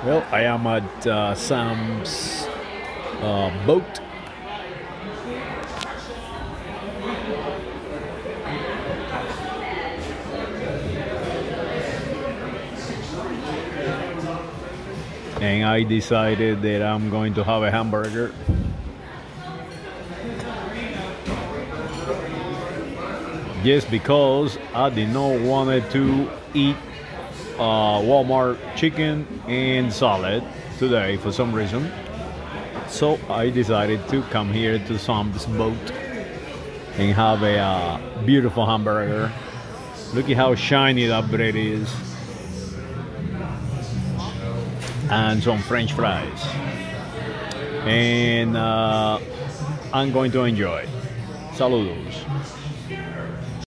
Well, I am at Sam's boat. And I decided that I'm going to have a hamburger. Just because I did not want to eat Walmart chicken and salad today for some reason. So I decided to come here to Sam's boat and have a beautiful hamburger. Look at how shiny that bread is. And some French fries. And I'm going to enjoy. Saludos.